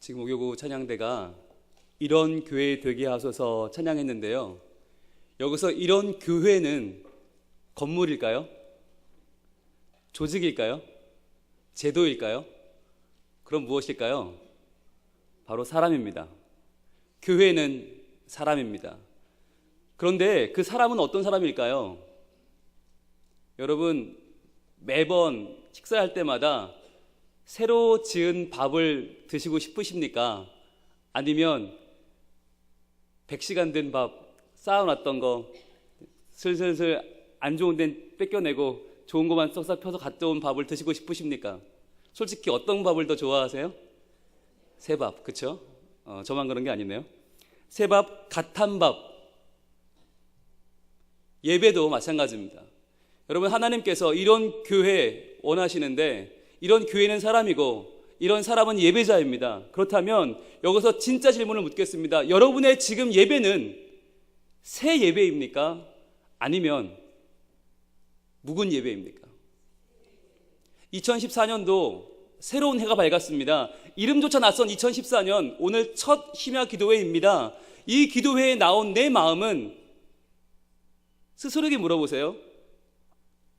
지금 오교구 찬양대가 이런 교회 되게 하소서 찬양했는데요. 여기서 이런 교회는 건물일까요? 조직일까요? 제도일까요? 그럼 무엇일까요? 바로 사람입니다. 교회는 사람입니다. 그런데 그 사람은 어떤 사람일까요? 여러분, 매번 식사할 때마다 새로 지은 밥을 드시고 싶으십니까? 아니면 100시간 된 밥 쌓아놨던 거 슬슬슬 안 좋은 데는 뺏겨내고 좋은 것만 쏙싹 펴서 갖다 온 밥을 드시고 싶으십니까? 솔직히 어떤 밥을 더 좋아하세요? 새밥, 그쵸? 저만 그런 게 아니네요. 새밥, 갓 한 밥. 예배도 마찬가지입니다. 여러분, 하나님께서 이런 교회 원하시는데 이런 교회는 사람이고 이런 사람은 예배자입니다. 그렇다면 여기서 진짜 질문을 묻겠습니다. 여러분의 지금 예배는 새 예배입니까? 아니면 묵은 예배입니까? 2014년도 새로운 해가 밝았습니다. 이름조차 낯선 2014년, 오늘 첫 심야 기도회입니다. 이 기도회에 나온 내 마음은 스스로에게 물어보세요.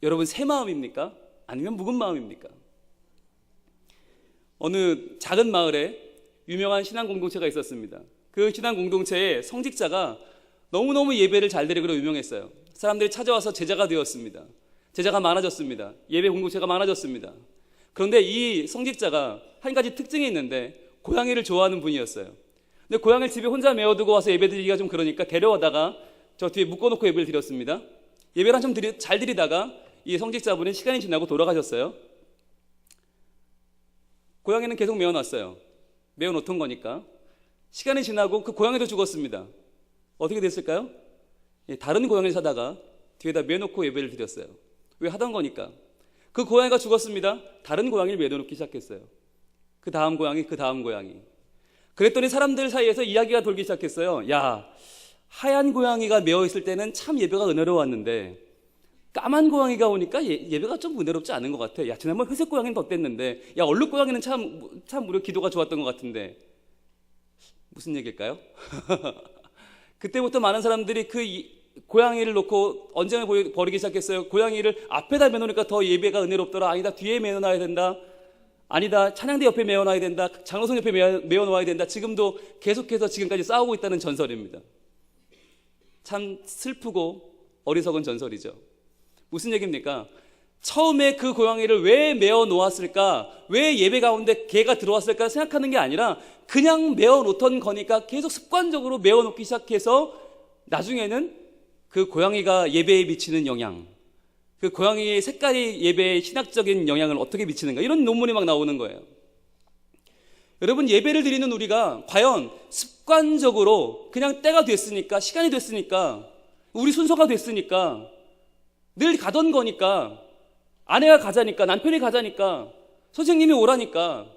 여러분, 새 마음입니까? 아니면 묵은 마음입니까? 어느 작은 마을에 유명한 신앙 공동체가 있었습니다. 그 신앙 공동체의 성직자가 너무너무 예배를 잘 드리기로 유명했어요. 사람들이 찾아와서 제자가 되었습니다. 제자가 많아졌습니다. 예배 공동체가 많아졌습니다. 그런데 이 성직자가 한 가지 특징이 있는데 고양이를 좋아하는 분이었어요. 근데 고양이를 집에 혼자 메어두고 와서 예배 드리기가 좀 그러니까 데려와다가 저 뒤에 묶어놓고 예배를 드렸습니다. 예배를 한참 잘 드리다가 이 성직자분이 시간이 지나고 돌아가셨어요. 고양이는 계속 메어놨어요. 메어놓던 거니까. 시간이 지나고 그 고양이도 죽었습니다. 어떻게 됐을까요? 다른 고양이를 사다가 뒤에다 메어놓고 예배를 드렸어요. 왜? 하던 거니까. 그 고양이가 죽었습니다. 다른 고양이를 메어놓기 시작했어요. 그 다음 고양이, 그 다음 고양이. 그랬더니 사람들 사이에서 이야기가 돌기 시작했어요. 야, 하얀 고양이가 메어있을 때는 참 예배가 은혜로웠는데 까만 고양이가 오니까 예배가 좀 은혜롭지 않은 것 같아. 야, 지난번 회색 고양이는 어땠는데, 야, 얼룩 고양이는 참 우리 기도가 좋았던 것 같은데. 무슨 얘기일까요? 그때부터 많은 사람들이 그 고양이를 놓고 언쟁을 벌이기 시작했어요. 고양이를 앞에다 메놓으니까 더 예배가 은혜롭더라. 아니다, 뒤에 메어놔야 된다. 아니다, 찬양대 옆에 메어놔야 된다. 장로성 옆에 메어놓아야 된다. 지금도 계속해서 지금까지 싸우고 있다는 전설입니다. 참 슬프고 어리석은 전설이죠. 무슨 얘기입니까? 처음에 그 고양이를 왜 메어 놓았을까? 왜 예배 가운데 개가 들어왔을까 생각하는 게 아니라 그냥 메어 놓던 거니까 계속 습관적으로 메어 놓기 시작해서 나중에는 그 고양이가 예배에 미치는 영향, 그 고양이의 색깔이 예배에 신학적인 영향을 어떻게 미치는가, 이런 논문이 막 나오는 거예요. 여러분, 예배를 드리는 우리가 과연 습관적으로 그냥 때가 됐으니까, 시간이 됐으니까, 우리 순서가 됐으니까, 늘 가던 거니까, 아내가 가자니까, 남편이 가자니까, 선생님이 오라니까,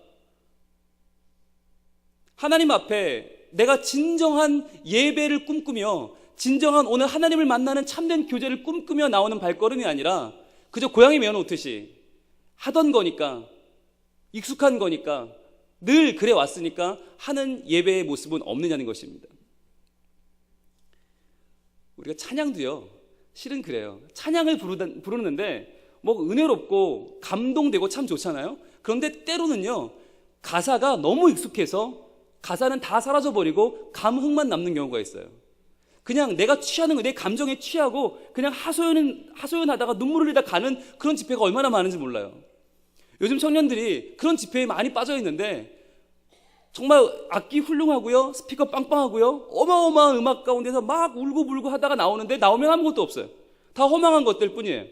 하나님 앞에 내가 진정한 예배를 꿈꾸며 진정한 오늘 하나님을 만나는 참된 교제를 꿈꾸며 나오는 발걸음이 아니라 그저 고양이 메어놓듯이 하던 거니까, 익숙한 거니까, 늘 그래 왔으니까 하는 예배의 모습은 없느냐는 것입니다. 우리가 찬양도요, 실은 그래요. 찬양을 부르는데 뭐 은혜롭고 감동되고 참 좋잖아요. 그런데 때로는요, 가사가 너무 익숙해서 가사는 다 사라져버리고 감흥만 남는 경우가 있어요. 그냥 내가 취하는 거, 내 감정에 취하고 그냥 하소연하다가 눈물을 흘리다 가는 그런 집회가 얼마나 많은지 몰라요. 요즘 청년들이 그런 집회에 많이 빠져 있는데 정말 악기 훌륭하고요, 스피커 빵빵하고요, 어마어마한 음악 가운데서 막 울고불고 하다가 나오는데 나오면 아무것도 없어요. 다 허망한 것들 뿐이에요.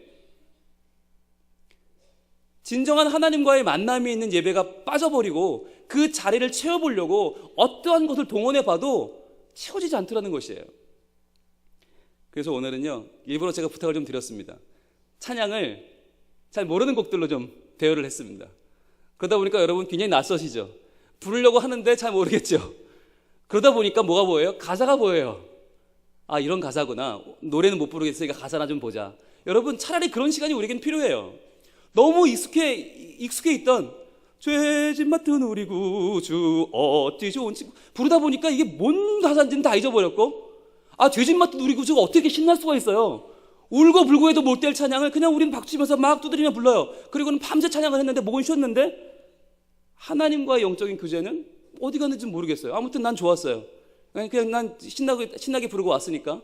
진정한 하나님과의 만남이 있는 예배가 빠져버리고 그 자리를 채워보려고 어떠한 것을 동원해봐도 채워지지 않더라는 것이에요. 그래서 오늘은요, 일부러 제가 부탁을 좀 드렸습니다. 찬양을 잘 모르는 곡들로 좀 대여를 했습니다. 그러다 보니까 여러분 굉장히 낯서시죠? 부르려고 하는데 잘 모르겠죠? 그러다 보니까 뭐가 보여요? 가사가 보여요. 아, 이런 가사구나. 노래는 못 부르겠으니까 가사나 좀 보자. 여러분, 차라리 그런 시간이 우리에겐 필요해요. 너무 익숙해 있던 죄짐 맡은 우리 구주 어찌 좋은 친구. 부르다 보니까 이게 뭔 가사인지는 다 잊어버렸고, 죄짐 맡은 우리 구주가 어떻게 신날 수가 있어요. 울고 불고 해도 못 될 찬양을 그냥 우리는 박수치면서 막 두드리며 불러요. 그리고는 밤새 찬양을 했는데 목은 쉬었는데 하나님과의 영적인 교제는 어디 갔는지 모르겠어요. 아무튼 난 좋았어요. 그냥 난 신나게 부르고 왔으니까.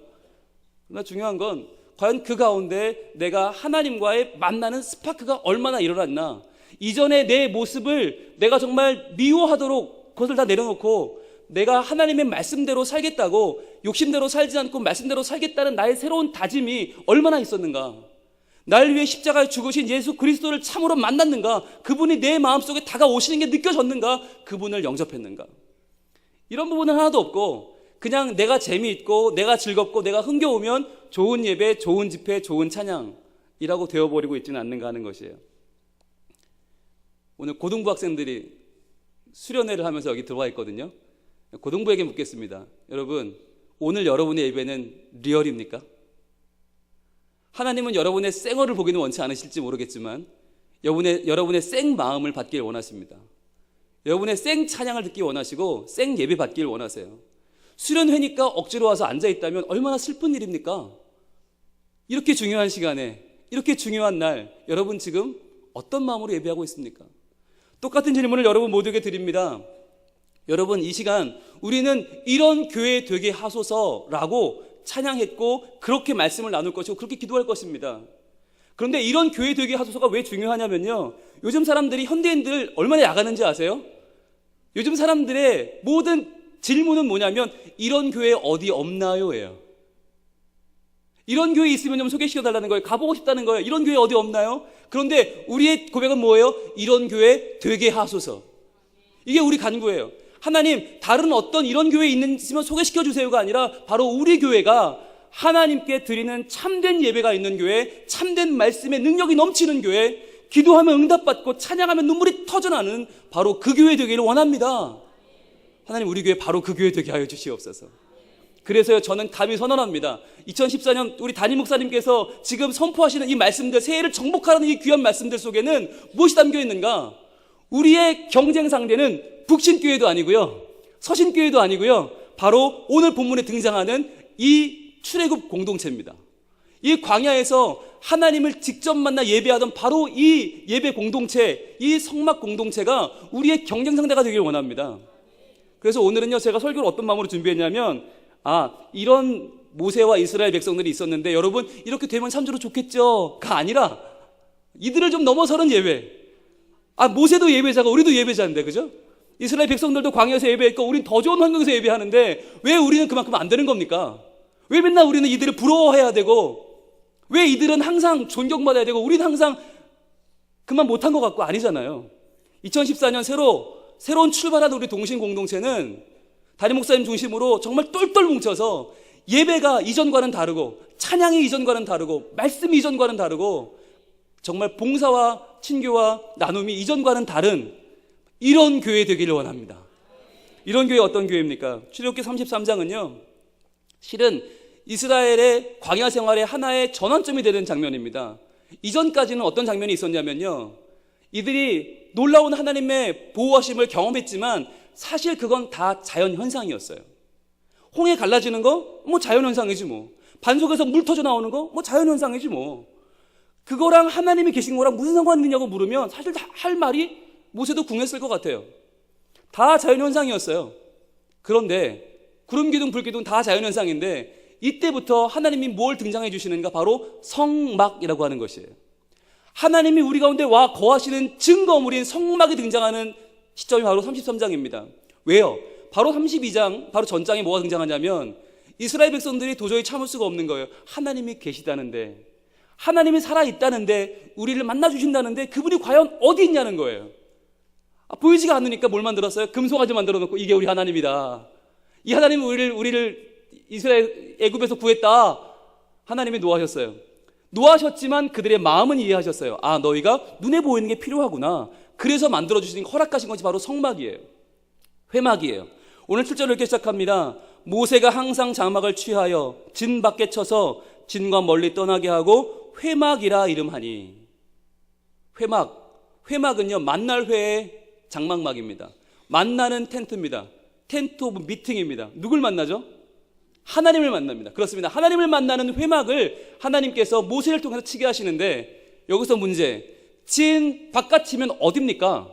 그러나 중요한 건 과연 그 가운데 내가 하나님과의 만나는 스파크가 얼마나 일어났나. 이전에 내 모습을 내가 정말 미워하도록 그것을 다 내려놓고 내가 하나님의 말씀대로 살겠다고, 욕심대로 살지 않고 말씀대로 살겠다는 나의 새로운 다짐이 얼마나 있었는가. 날 위해 십자가에 죽으신 예수 그리스도를 참으로 만났는가. 그분이 내 마음속에 다가오시는 게 느껴졌는가. 그분을 영접했는가. 이런 부분은 하나도 없고 그냥 내가 재미있고 내가 즐겁고 내가 흥겨우면 좋은 예배, 좋은 집회, 좋은 찬양이라고 되어버리고 있지는 않는가 하는 것이에요. 오늘 고등부 학생들이 수련회를 하면서 여기 들어와 있거든요. 고등부에게 묻겠습니다. 여러분, 오늘 여러분의 예배는 리얼입니까? 하나님은 여러분의 쌩얼을 보기는 원치 않으실지 모르겠지만 여러분의 쌩 마음을 받길 원하십니다. 여러분의 쌩 찬양을 듣기 원하시고 쌩 예배 받길 원하세요. 수련회니까 억지로 와서 앉아있다면 얼마나 슬픈 일입니까? 이렇게 중요한 시간에, 이렇게 중요한 날, 여러분 지금 어떤 마음으로 예배하고 있습니까? 똑같은 질문을 여러분 모두에게 드립니다. 여러분, 이 시간 우리는 이런 교회 되게 하소서라고 찬양했고 그렇게 말씀을 나눌 것이고 그렇게 기도할 것입니다. 그런데 이런 교회 되게 하소서가 왜 중요하냐면요, 요즘 사람들이, 현대인들 얼마나 야가는지 아세요? 요즘 사람들의 모든 질문은 뭐냐면 이런 교회 어디 없나요? 예요. 이런 교회 있으면 좀 소개시켜달라는 거예요. 가보고 싶다는 거예요. 이런 교회 어디 없나요? 그런데 우리의 고백은 뭐예요? 이런 교회 되게 하소서. 이게 우리 간구예요. 하나님, 다른 어떤 이런 교회 있으면 소개시켜 주세요가 아니라 바로 우리 교회가 하나님께 드리는 참된 예배가 있는 교회, 참된 말씀의 능력이 넘치는 교회, 기도하면 응답받고 찬양하면 눈물이 터져나는 바로 그 교회 되기를 원합니다. 하나님, 우리 교회 바로 그 교회 되게 하여 주시옵소서. 그래서요, 저는 감히 선언합니다. 2014년 우리 담임 목사님께서 지금 선포하시는 이 말씀들, 새해를 정복하라는 이 귀한 말씀들 속에는 무엇이 담겨 있는가? 우리의 경쟁 상대는 북신교회도 아니고요, 서신교회도 아니고요, 바로 오늘 본문에 등장하는 이 출애굽 공동체입니다. 이 광야에서 하나님을 직접 만나 예배하던 바로 이 예배 공동체, 이 성막 공동체가 우리의 경쟁 상대가 되길 원합니다. 그래서 오늘은요, 제가 설교를 어떤 마음으로 준비했냐면, 이런 모세와 이스라엘 백성들이 있었는데 여러분 이렇게 되면 참으로 좋겠죠가 아니라 이들을 좀 넘어서는 예배. 모세도 예배자가 우리도 예배자인데, 그죠? 이스라엘 백성들도 광야에서 예배했고 우린 더 좋은 환경에서 예배하는데 왜 우리는 그만큼 안 되는 겁니까? 왜 맨날 우리는 이들을 부러워해야 되고, 왜 이들은 항상 존경받아야 되고 우리는 항상 그만 못한 것 같고 아니잖아요. 2014년 새로운 출발하는 우리 동신 공동체는 담임 목사님 중심으로 정말 똘똘 뭉쳐서 예배가 이전과는 다르고 찬양이 이전과는 다르고 말씀이 이전과는 다르고 정말 봉사와 친교와 나눔이 이전과는 다른 이런 교회 되기를 원합니다. 이런 교회 어떤 교회입니까? 출애굽기 33장은요 실은 이스라엘의 광야 생활의 하나의 전환점이 되는 장면입니다. 이전까지는 어떤 장면이 있었냐면요, 이들이 놀라운 하나님의 보호하심을 경험했지만 사실 그건 다 자연현상이었어요. 홍해 갈라지는 거? 자연현상이지 뭐. 반석에서 물 터져 나오는 거? 자연현상이지 뭐. 그거랑 하나님이 계신 거랑 무슨 상관이 있냐고 물으면 사실 다 할 말이 모세도 궁했을 것 같아요. 다 자연현상이었어요. 그런데 구름 기둥, 불 기둥 다 자연현상인데 이때부터 하나님이 뭘 등장해 주시는가? 바로 성막이라고 하는 것이에요. 하나님이 우리 가운데 와 거하시는 증거물인 성막이 등장하는 시점이 바로 33장입니다. 왜요? 바로 32장, 바로 전장에 뭐가 등장하냐면 이스라엘 백성들이 도저히 참을 수가 없는 거예요. 하나님이 계시다는데, 하나님이 살아있다는데, 우리를 만나주신다는데 그분이 과연 어디 있냐는 거예요. 보이지가 않으니까 뭘 만들었어요? 금송아지 만들어 놓고 이게 우리 하나님이다. 이 하나님은 우리를 이스라엘 애굽에서 구했다. 하나님이 노하셨어요. 노하셨지만 그들의 마음은 이해하셨어요. 너희가 눈에 보이는 게 필요하구나. 그래서 만들어주신, 허락하신 것이 바로 성막이에요. 회막이에요. 오늘 7절을 이렇게 시작합니다. 모세가 항상 장막을 취하여 진 밖에 쳐서 진과 멀리 떠나게 하고 회막이라 이름하니. 회막은요, 만날 회에 장막막입니다. 만나는 텐트입니다. 텐트 오브 미팅입니다. 누굴 만나죠? 하나님을 만납니다. 그렇습니다. 하나님을 만나는 회막을 하나님께서 모세를 통해서 치게 하시는데, 여기서 문제, 진 바깥이면 어딥니까?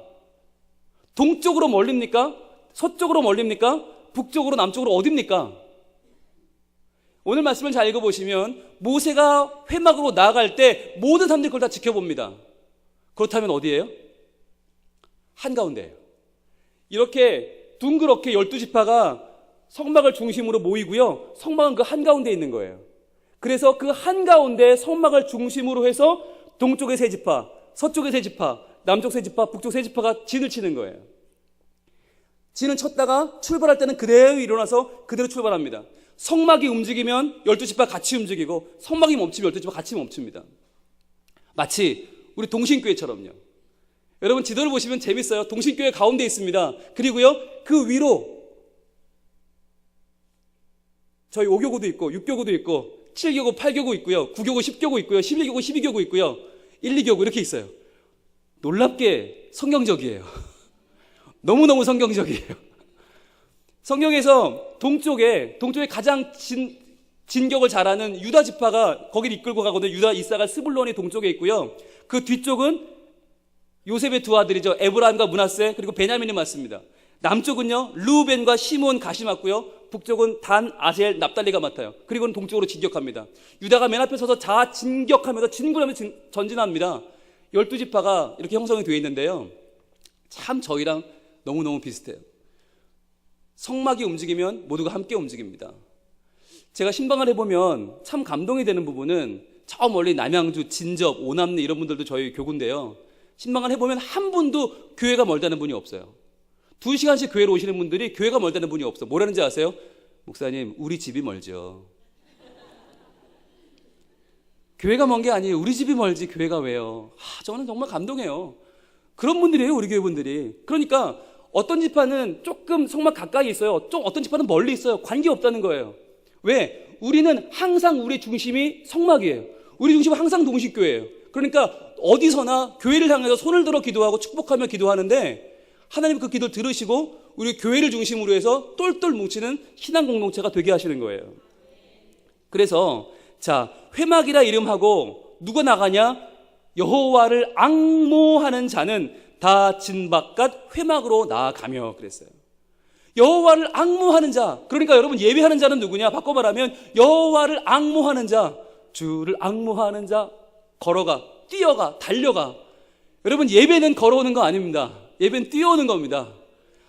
동쪽으로 멀립니까? 서쪽으로 멀립니까? 북쪽으로 남쪽으로 어딥니까? 오늘 말씀을 잘 읽어보시면 모세가 회막으로 나아갈 때 모든 사람들이 그걸 다 지켜봅니다. 그렇다면 어디예요? 한가운데예요. 이렇게 둥그렇게 12지파가 성막을 중심으로 모이고요, 성막은 그 한가운데에 있는 거예요. 그래서 그 한가운데 성막을 중심으로 해서 동쪽의 세 지파, 서쪽의 세 지파, 남쪽 세 지파, 북쪽 세 지파가 진을 치는 거예요. 진을 쳤다가 출발할 때는 그대로 일어나서 그대로 출발합니다. 성막이 움직이면 12지파 같이 움직이고, 성막이 멈추면 12지파 같이 멈춥니다. 마치 우리 동신교회처럼요. 여러분 지도를 보시면 재밌어요. 동신교회 가운데 있습니다. 그리고요, 그 위로 저희 5교구도 있고 6교구도 있고 7교구, 8교구 있고요, 9교구, 10교구 있고요, 11교구, 12교구 있고요, 1, 2교구 이렇게 있어요. 놀랍게 성경적이에요. 너무너무 성경적이에요. 성경에서 동쪽에 가장 진격을 잘하는 유다 지파가 거기를 이끌고 가거든요. 유다, 이사갈, 스불론이 동쪽에 있고요. 그 뒤쪽은 요셉의 두 아들이죠. 에브라임과 므낫세, 그리고 베냐민이 맡습니다. 남쪽은요, 르우벤과 시몬, 가시 맡고요. 북쪽은 단, 아셀, 납달리가 맡아요. 그리고는 동쪽으로 진격합니다. 유다가 맨 앞에 서서 자 진격하면서 진군하면서 전진합니다. 12지파가 이렇게 형성이 되어 있는데요, 참 저희랑 너무너무 비슷해요. 성막이 움직이면 모두가 함께 움직입니다. 제가 신방을 해보면 참 감동이 되는 부분은, 저 멀리 남양주, 진접, 오남리 이런 분들도 저희 교구인데요, 신방을 해보면 한 분도 교회가 멀다는 분이 없어요. 2시간씩 교회로 오시는 분들이 교회가 멀다는 분이 없어. 뭐라는지 아세요? 목사님, 우리 집이 멀죠. 교회가 먼 게 아니에요. 우리 집이 멀지 교회가 왜요? 저는 정말 감동해요. 그런 분들이에요, 우리 교회 분들이. 그러니까 어떤 지파는 조금 성막 가까이 있어요. 어떤 지파는 멀리 있어요. 관계없다는 거예요. 왜? 우리는 항상 우리 중심이 성막이에요. 우리 중심은 항상 동식교회예요. 그러니까 어디서나 교회를 향해서 손을 들어 기도하고 축복하며 기도하는데, 하나님 그 기도를 들으시고 우리 교회를 중심으로 해서 똘똘 뭉치는 신앙 공동체가 되게 하시는 거예요. 그래서 자, 회막이라 이름하고 누가 나가냐? 여호와를 앙모하는 자는 다 진 바깥 회막으로 나아가며 그랬어요. 여호와를 앙모하는 자, 그러니까 여러분 예배하는 자는 누구냐? 바꿔 말하면 여호와를 앙모하는 자, 주를 앙모하는 자, 걸어가, 뛰어가, 달려가. 여러분 예배는 걸어오는 거 아닙니다. 예배는 뛰어오는 겁니다.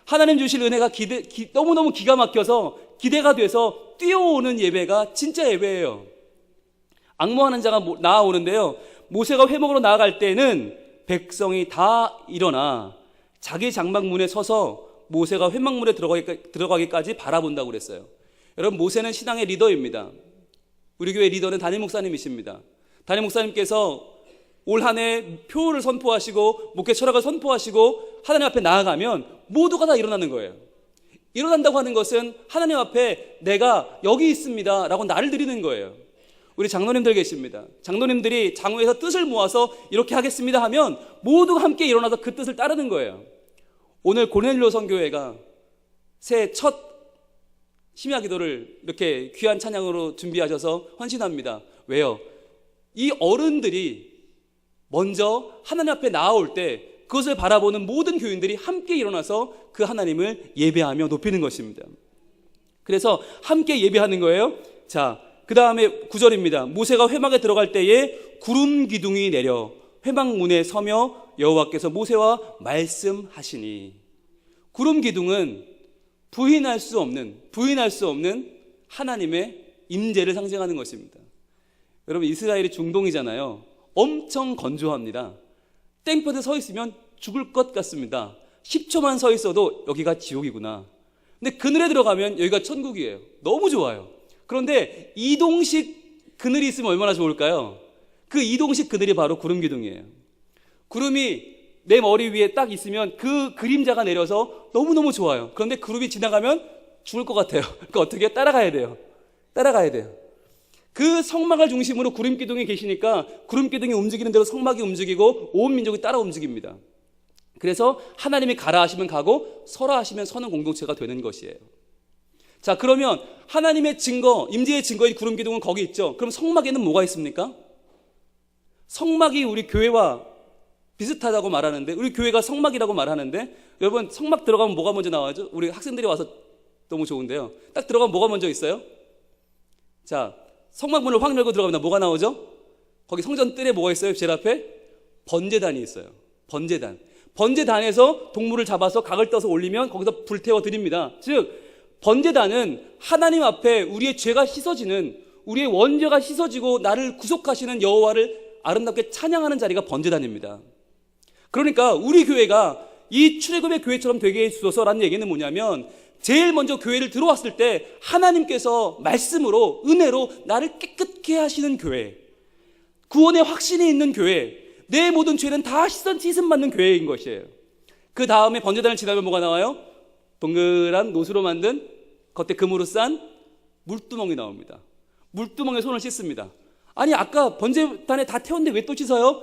하나님 주실 은혜가 너무너무 기가 막혀서 기대가 돼서 뛰어오는 예배가 진짜 예배예요. 앙모하는 자가 나아오는데요, 모세가 회막으로 나아갈 때는 백성이 다 일어나 자기 장막문에 서서 모세가 회막문에 들어가기까지 바라본다고 그랬어요. 여러분 모세는 신앙의 리더입니다. 우리 교회 리더는 담임 목사님이십니다. 담임 목사님께서 올 한 해 표를 선포하시고 목회 철학을 선포하시고 하나님 앞에 나아가면 모두가 다 일어나는 거예요. 일어난다고 하는 것은 하나님 앞에 내가 여기 있습니다 라고 나를 드리는 거예요. 우리 장로님들 계십니다. 장로님들이 장로에서 뜻을 모아서 이렇게 하겠습니다 하면 모두가 함께 일어나서 그 뜻을 따르는 거예요. 오늘 고넬료 선교회가 새해 첫 심야 기도를 이렇게 귀한 찬양으로 준비하셔서 헌신합니다. 왜요? 이 어른들이 먼저 하나님 앞에 나아올 때 그것을 바라보는 모든 교인들이 함께 일어나서 그 하나님을 예배하며 높이는 것입니다. 그래서 함께 예배하는 거예요. 자, 그 다음에 9절입니다. 모세가 회막에 들어갈 때에 구름 기둥이 내려 회막 문에 서며 여호와께서 모세와 말씀하시니. 구름 기둥은 부인할 수 없는 하나님의 임재를 상징하는 것입니다. 여러분 이스라엘이 중동이잖아요. 엄청 건조합니다. 땡볕에 서 있으면 죽을 것 같습니다. 10초만 서 있어도 여기가 지옥이구나. 근데 그늘에 들어가면 여기가 천국이에요. 너무 좋아요. 그런데 이동식 그늘이 있으면 얼마나 좋을까요? 그 이동식 그늘이 바로 구름 기둥이에요. 구름이 내 머리 위에 딱 있으면 그 그림자가 내려서 너무너무 좋아요. 그런데 구름이 지나가면 죽을 것 같아요. 그러니까 어떻게 해요? 따라가야 돼요. 그 성막을 중심으로 구름 기둥이 계시니까 구름 기둥이 움직이는 대로 성막이 움직이고 온 민족이 따라 움직입니다. 그래서 하나님이 가라 하시면 가고 서라 하시면 서는 공동체가 되는 것이에요. 자, 그러면 하나님의 증거, 임재의 증거인 구름 기둥은 거기 있죠. 그럼 성막에는 뭐가 있습니까? 성막이 우리 교회와 비슷하다고 말하는데, 우리 교회가 성막이라고 말하는데, 여러분 성막 들어가면 뭐가 먼저 나와죠? 우리 학생들이 와서 너무 좋은데요. 딱 들어가면 뭐가 먼저 있어요? 자, 성막 문을 확 열고 들어가면 뭐가 나오죠? 거기 성전 뜰에 뭐가 있어요? 제일 앞에 번제단이 있어요. 번제단. 번제단에서 동물을 잡아서 각을 떠서 올리면 거기서 불태워 드립니다. 즉 번제단은 하나님 앞에 우리의 죄가 씻어지는, 우리의 원죄가 씻어지고 나를 구속하시는 여호와를 아름답게 찬양하는 자리가 번제단입니다. 그러니까 우리 교회가 이 출애굽의 교회처럼 되게 해주소서라는 얘기는 뭐냐면, 제일 먼저 교회를 들어왔을 때 하나님께서 말씀으로, 은혜로 나를 깨끗게 하시는 교회, 구원의 확신이 있는 교회, 내 모든 죄는 다 씻음 받는 교회인 것이에요. 그 다음에 번제단을 지나면 뭐가 나와요? 동그란 노수로 만든 겉에 금으로 싼 물두멍이 나옵니다. 물두멍에 손을 씻습니다. 아니, 아까 번제단에 다 태웠는데 왜 또 씻어요?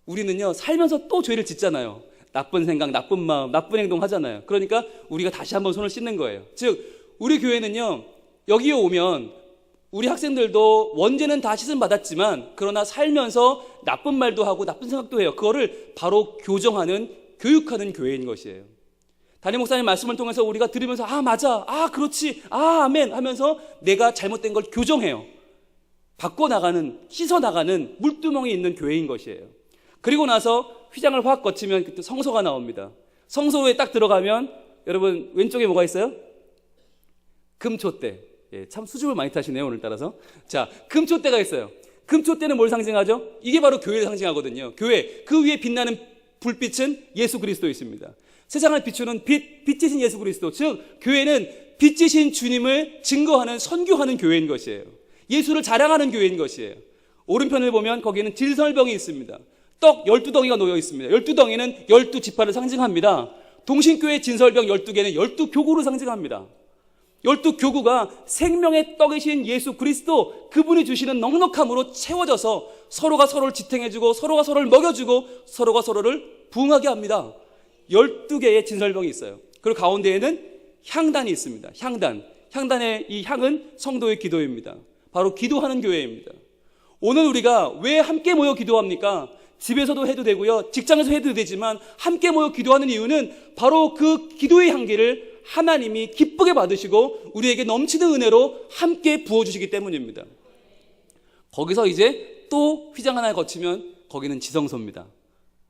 우리는요, 살면서 또 죄를 짓잖아요. 나쁜 생각, 나쁜 마음, 나쁜 행동 하잖아요. 그러니까 우리가 다시 한번 손을 씻는 거예요. 즉 우리 교회는요, 여기에 오면 우리 학생들도 원죄는 다 씻음 받았지만 그러나 살면서 나쁜 말도 하고 나쁜 생각도 해요. 그거를 바로 교정하는, 교육하는 교회인 것이에요. 담임 목사님 말씀을 통해서 우리가 들으면서 아 맞아, 아 그렇지, 아 아멘 하면서 내가 잘못된 걸 교정해요. 바꿔나가는, 씻어나가는 물두멍이 있는 교회인 것이에요. 그리고 나서 휘장을 확 거치면 그때 성소가 나옵니다. 성소에 딱 들어가면 여러분 왼쪽에 뭐가 있어요? 금촛대. 예, 참 수줍을 많이 타시네요, 오늘 따라서. 자, 금촛대가 있어요. 금촛대는 뭘 상징하죠? 이게 바로 교회를 상징하거든요. 교회, 그 위에 빛나는 불빛은 예수 그리스도이십니다. 세상을 비추는 빛이신 예수 그리스도, 즉 교회는 빛이신 주님을 증거하는, 선교하는 교회인 것이에요. 예수를 자랑하는 교회인 것이에요. 오른편을 보면 거기에는 질설병이 있습니다. 떡 12덩이가 놓여 있습니다. 12덩이는 12지파를 상징합니다. 동신교회 진설병 12개는 12교구를 상징합니다. 12교구가 생명의 떡이신 예수 그리스도, 그분이 주시는 넉넉함으로 채워져서 서로가 서로를 지탱해주고 서로가 서로를 먹여주고 서로가 서로를 부흥하게 합니다. 12개의 진설병이 있어요. 그리고 가운데에는 향단이 있습니다. 향단의 이 향은 성도의 기도입니다. 바로 기도하는 교회입니다. 오늘 우리가 왜 함께 모여 기도합니까? 집에서도 해도 되고요, 직장에서 해도 되지만 함께 모여 기도하는 이유는 바로 그 기도의 향기를 하나님이 기쁘게 받으시고 우리에게 넘치는 은혜로 함께 부어주시기 때문입니다. 거기서 이제 또 휘장 하나 거치면 거기는 지성소입니다.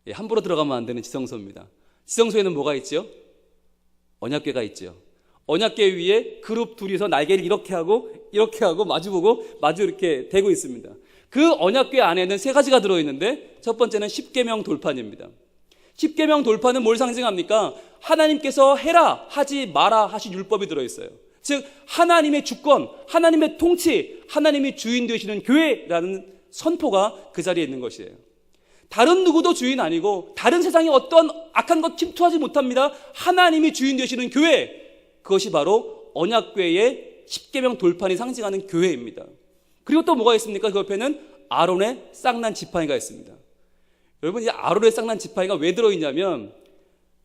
예, 함부로 들어가면 안 되는 지성소입니다. 지성소에는 뭐가 있죠? 언약궤가 있죠. 언약궤 위에 그룹 둘이서 날개를 이렇게 하고 마주보고 마주 이렇게 대고 있습니다. 그 언약궤 안에는 세 가지가 들어있는데, 첫 번째는 십계명 돌판입니다. 십계명 돌판은 뭘 상징합니까? 하나님께서 해라, 하지 마라 하신 율법이 들어있어요. 즉 하나님의 주권, 하나님의 통치, 하나님이 주인 되시는 교회라는 선포가 그 자리에 있는 것이에요. 다른 누구도 주인 아니고 다른 세상에 어떤 악한 것 침투하지 못합니다. 하나님이 주인 되시는 교회, 그것이 바로 언약궤의 십계명 돌판이 상징하는 교회입니다. 그리고 또 뭐가 있습니까? 그 옆에는 아론의 쌍난 지팡이가 있습니다. 여러분, 이 아론의 쌍난 지팡이가 왜 들어있냐면,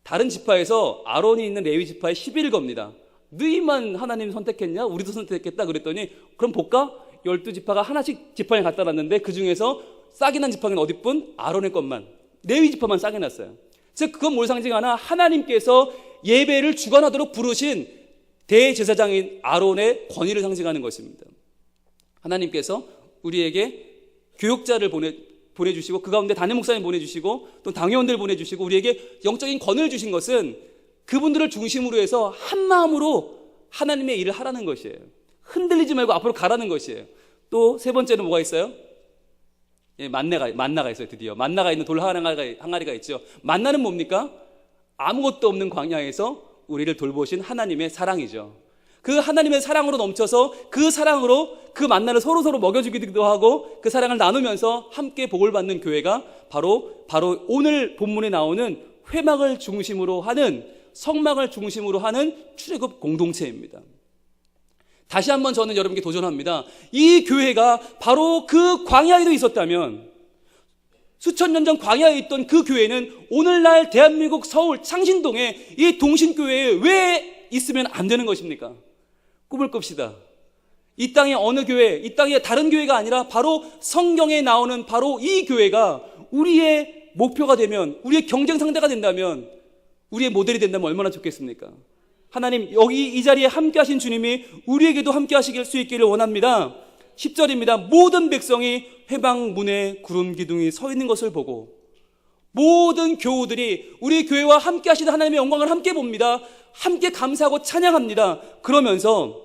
다른 지파에서 아론이 있는 레위 지파의 11겁니다. 너희만 하나님 선택했냐? 우리도 선택했다. 그랬더니 그럼 볼까? 12지파가 하나씩 지팡이 갖다 놨는데 그 중에서 싹이 난 지팡이는 어디뿐? 아론의 것만, 레위 지파만 싹이 났어요. 즉 그건 뭘 상징하나? 하나님께서 예배를 주관하도록 부르신 대제사장인 아론의 권위를 상징하는 것입니다. 하나님께서 우리에게 교육자를 보내주시고 그 가운데 담임 목사님 보내주시고 또 당회원들 보내주시고 우리에게 영적인 권위를 주신 것은 그분들을 중심으로 해서 한 마음으로 하나님의 일을 하라는 것이에요. 흔들리지 말고 앞으로 가라는 것이에요. 또 세 번째는 뭐가 있어요? 예, 만나가 있어요. 드디어 만나가 있는 돌 항아리가 있죠. 만나는 뭡니까? 아무것도 없는 광야에서 우리를 돌보신 하나님의 사랑이죠. 그 하나님의 사랑으로 넘쳐서 그 사랑으로 그 만나를 서로 먹여주기도 하고 그 사랑을 나누면서 함께 복을 받는 교회가 바로 오늘 본문에 나오는 회막을 중심으로 하는, 성막을 중심으로 하는 출애굽 공동체입니다. 다시 한번 저는 여러분께 도전합니다. 이 교회가 바로 그 광야에도 있었다면, 수천 년 전 광야에 있던 그 교회는 오늘날 대한민국 서울 창신동에 이 동신교회에 왜 있으면 안 되는 것입니까? 꿈을 꿉시다. 이 땅의 어느 교회, 이 땅의 다른 교회가 아니라 바로 성경에 나오는 바로 이 교회가 우리의 목표가 되면, 우리의 경쟁 상대가 된다면, 우리의 모델이 된다면 얼마나 좋겠습니까? 하나님, 여기 이 자리에 함께 하신 주님이 우리에게도 함께 하실 수 있기를 원합니다. 10절입니다. 모든 백성이 회막문에 구름 기둥이 서 있는 것을 보고, 모든 교우들이 우리 교회와 함께 하시는 하나님의 영광을 함께 봅니다. 함께 감사하고 찬양합니다. 그러면서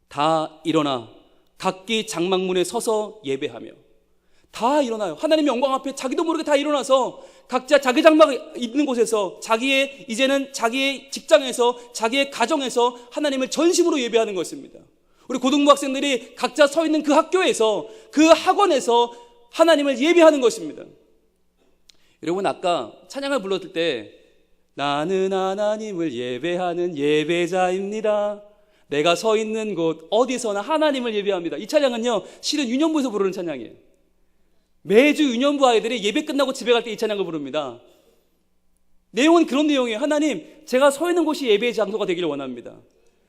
다 일어나 각기 장막문에 서서 예배하며, 다 일어나요. 하나님의 영광 앞에 자기도 모르게 다 일어나서 각자 자기 장막 있는 곳에서, 이제는 자기의 직장에서, 자기의 가정에서 하나님을 전심으로 예배하는 것입니다. 우리 고등부 학생들이 각자 서 있는 그 학교에서, 그 학원에서 하나님을 예배하는 것입니다. 여러분, 아까 찬양을 불렀을 때 나는 하나님을 예배하는 예배자입니다. 내가 서 있는 곳 어디서나 하나님을 예배합니다. 이 찬양은요, 실은 유년부에서 부르는 찬양이에요. 매주 유년부 아이들이 예배 끝나고 집에 갈 때 이 찬양을 부릅니다. 내용은 그런 내용이에요. 하나님, 제가 서 있는 곳이 예배의 장소가 되기를 원합니다.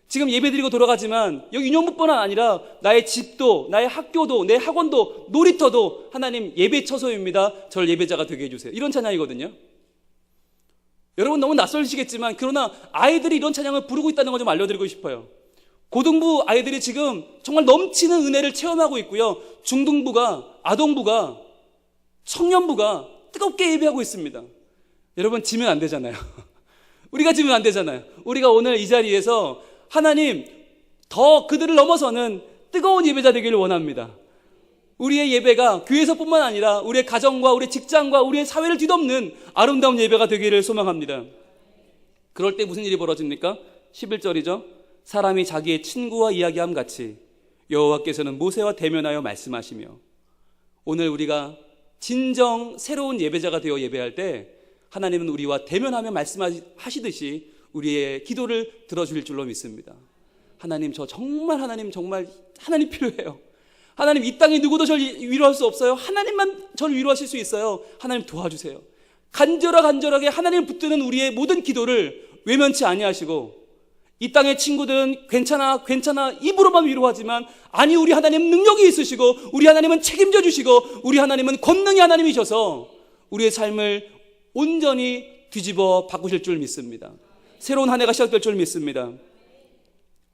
지금 예배 드리고 돌아가지만 여기 유년부뿐만 아니라 나의 집도, 나의 학교도, 내 학원도, 놀이터도 하나님 예배 처소입니다. 저를 예배자가 되게 해주세요. 이런 찬양이거든요. 여러분, 너무 낯설시겠지만 그러나 아이들이 이런 찬양을 부르고 있다는 걸 좀 알려드리고 싶어요. 고등부 아이들이 지금 정말 넘치는 은혜를 체험하고 있고요. 중등부가, 아동부가, 청년부가 뜨겁게 예배하고 있습니다. 여러분, 지면 안 되잖아요. 우리가 지면 안 되잖아요. 우리가 오늘 이 자리에서 하나님, 더 그들을 넘어서는 뜨거운 예배자 되기를 원합니다. 우리의 예배가 교회에서뿐만 아니라 우리의 가정과 우리의 직장과 우리의 사회를 뒤덮는 아름다운 예배가 되기를 소망합니다. 그럴 때 무슨 일이 벌어집니까? 11절이죠. 사람이 자기의 친구와 이야기함 같이 여호와께서는 모세와 대면하여 말씀하시며. 오늘 우리가 진정 새로운 예배자가 되어 예배할 때 하나님은 우리와 대면하며 말씀하시듯이 우리의 기도를 들어주실 줄로 믿습니다. 하나님, 저 정말 하나님 필요해요. 하나님, 이 땅에 누구도 저를 위로할 수 없어요. 하나님만 저를 위로하실 수 있어요. 하나님 도와주세요. 간절하게 하나님을 붙드는 우리의 모든 기도를 외면치 아니하시고, 이 땅의 친구들은 괜찮아 입으로만 위로하지만, 아니, 우리 하나님 능력이 있으시고 우리 하나님은 책임져 주시고 우리 하나님은 권능의 하나님이셔서 우리의 삶을 온전히 뒤집어 바꾸실 줄 믿습니다. 새로운 한 해가 시작될 줄 믿습니다.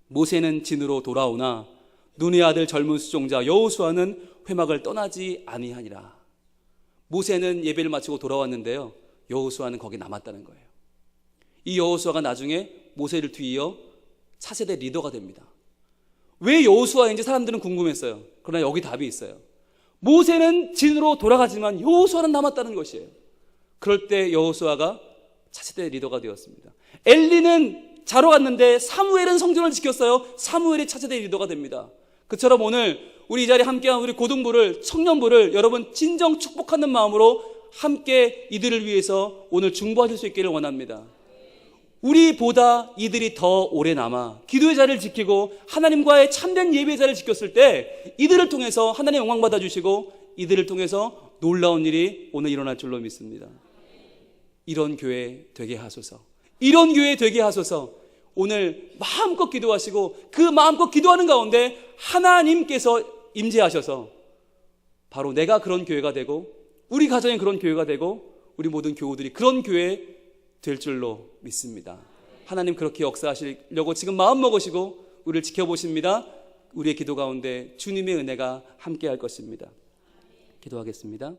모세는 진으로 돌아오나 눈의 아들 젊은 수종자 여호수아는 회막을 떠나지 아니하니라. 모세는 예배를 마치고 돌아왔는데요, 여호수아는 거기 남았다는 거예요. 이 여호수아가 나중에 모세를 뒤이어 차세대 리더가 됩니다. 왜 여호수아인지 사람들은 궁금했어요. 그러나 여기 답이 있어요. 모세는 진으로 돌아가지만 여호수아는 남았다는 것이에요. 그럴 때 여호수아가 차세대 리더가 되었습니다. 엘리는 자러 갔는데 사무엘은 성전을 지켰어요. 사무엘이 차세대 리더가 됩니다. 그처럼 오늘 우리 이 자리에 함께한 우리 고등부를, 청년부를 여러분 진정 축복하는 마음으로 함께 이들을 위해서 오늘 중보하실 수 있기를 원합니다. 우리보다 이들이 더 오래 남아 기도의 자리를 지키고 하나님과의 참된 예배의 자리를 지켰을 때 이들을 통해서 하나님 영광 받아주시고 이들을 통해서 놀라운 일이 오늘 일어날 줄로 믿습니다. 이런 교회 되게 하소서. 이런 교회 되게 하소서. 오늘 마음껏 기도하시고 그 마음껏 기도하는 가운데 하나님께서 임재하셔서 바로 내가 그런 교회가 되고 우리 가정이 그런 교회가 되고 우리 모든 교우들이 그런 교회 될 줄로 믿습니다. 하나님 그렇게 역사하시려고 지금 마음 먹으시고 우리를 지켜보십니다. 우리의 기도 가운데 주님의 은혜가 함께할 것입니다. 기도하겠습니다.